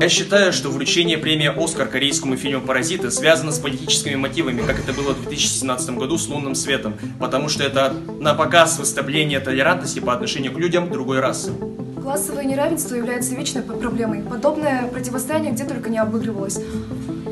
Я считаю, что вручение премии «Оскар» корейскому фильму «Паразиты» связано с политическими мотивами, как это было в 2017 году с «Лунным светом», потому что это на показ выставление толерантности по отношению к людям другой расы. Классовое неравенство является вечной проблемой. Подобное противостояние где только не обыгрывалось.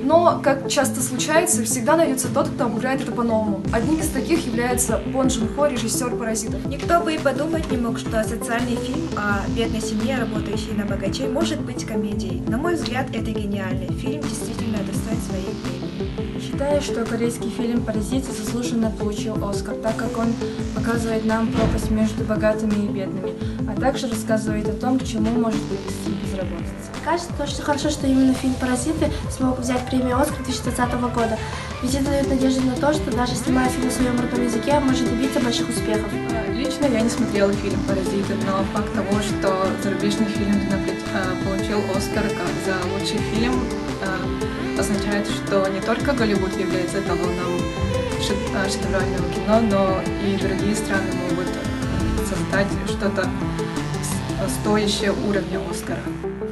Но, как часто случается, всегда найдется тот, кто обыграет это по-новому. Одним из таких является Бон Джун Хо, режиссер «Паразитов». Никто бы и подумать не мог, что социальный фильм о бедной семье, работающей на богачей, может быть комедией. На мой взгляд, это гениально. Фильм действительно достоин своей премии. Считаю, что корейский фильм «Паразиты» заслуженно получил «Оскар», так как он показывает нам пропасть между богатыми и бедными, а также рассказывает о том, к чему может привести безработица. Кажется, очень хорошо, что именно фильм «Паразиты» смог взять премию «Оскар» 2020 года. Ведь это дает надежду на то, что даже снимая фильм на своем родном языке, может добиться больших успехов. Лично я не смотрела фильм «Паразиты», но факт того, что зарубежный фильм получил «Оскар» за лучший фильм, означает, что не только Голливуд является эталоном шедеврального кино, но и другие страны могут создать что-то стоящее уровня «Оскара».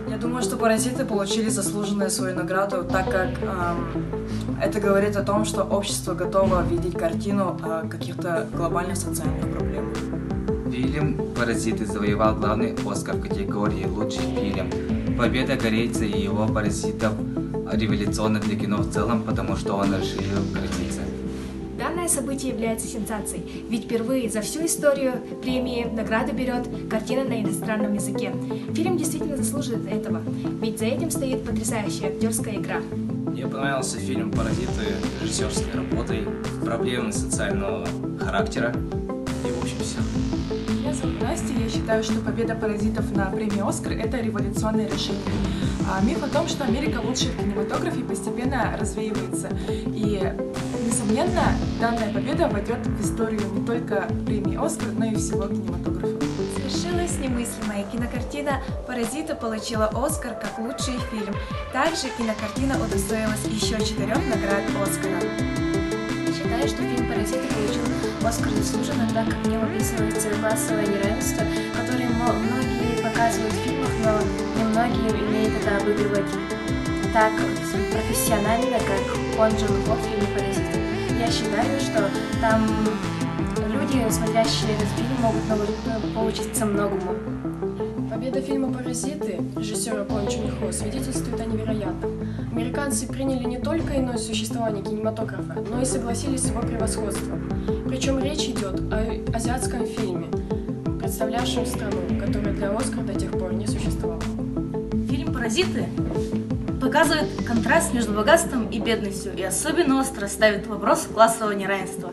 Я думаю, что «Паразиты» получили заслуженную свою награду, так как это говорит о том, что общество готово видеть картину каких-то глобальных социальных проблем. Фильм «Паразиты» завоевал главный «Оскар» в категории «Лучший фильм». Победа корейца и его «Паразитов» революционна для кино в целом, потому что он расширил границы. Данное событие является сенсацией, ведь впервые за всю историю премии награду берет картина на иностранном языке. Фильм действительно заслуживает этого, ведь за этим стоит потрясающая актерская игра. Мне понравился фильм «Паразиты» режиссерской работой, проблемы социального характера и в общем все. Меня зовут Настя, я считаю, что победа «Паразитов» на премии «Оскар» — это революционное решение. Миф о том, что Америка лучшая в кинематографе, постепенно развеивается. И, несомненно, данная победа войдет в историю не только премии «Оскар», но и всего кинематографа. Совершилось немыслимое. Кинокартина «Паразиты» получила «Оскар» как лучший фильм. Также кинокартина удостоилась еще 4 наград «Оскара». Считаю, что фильм «Паразиты» получил «Оскар» заслуженно, так как в нем описывается классовое неравенство, которое многие показывают в фильмах, но немногие умеют это обыгрывать так профессионально, как Бон Джун Хо в фильме «Паразиты». Я считаю, что там люди, смотрящие этот фильм, могут поучиться многому. Победа фильма «Паразиты» режиссера Бон Джун Хо свидетельствует о невероятном. Американцы приняли не только иное существование кинематографа, но и согласились с его превосходством. Причем речь идет о азиатском фильме, представлявшем страну, которая для «Оскара» до тех пор не существовала. Фильм «Паразиты» показывает контраст между богатством и бедностью и особенно остро ставит вопрос классового неравенства.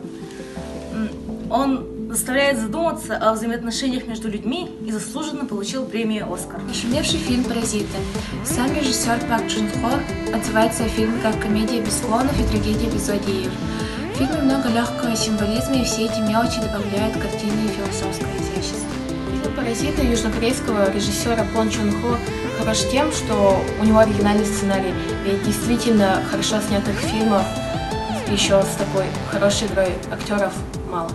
Он заставляет задуматься о взаимоотношениях между людьми и заслуженно получил премию «Оскар». Нашумевший фильм «Паразиты». Сам режиссер Пак Джун Хо отзывается о фильме как комедия без клоунов и трагедия без злодеев. В фильме много легкого символизма, и все эти мелочи добавляют картине философское изящество. Фильм «Паразиты» южнокорейского режиссера Бон Джун Хо хорош тем, что у него оригинальный сценарий, ведь действительно хорошо снятых фильмов еще с такой хорошей игрой актеров мало.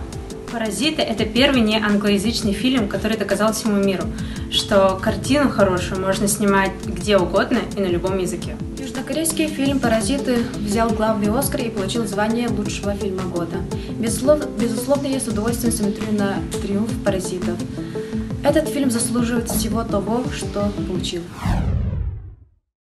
«Паразиты» — это первый не англоязычный фильм, который доказал всему миру, что картину хорошую можно снимать где угодно и на любом языке. Южнокорейский фильм «Паразиты» взял главный «Оскар» и получил звание лучшего фильма года. Безусловно, я с удовольствием смотрю на триумф «Паразитов». Этот фильм заслуживает всего того, что получил.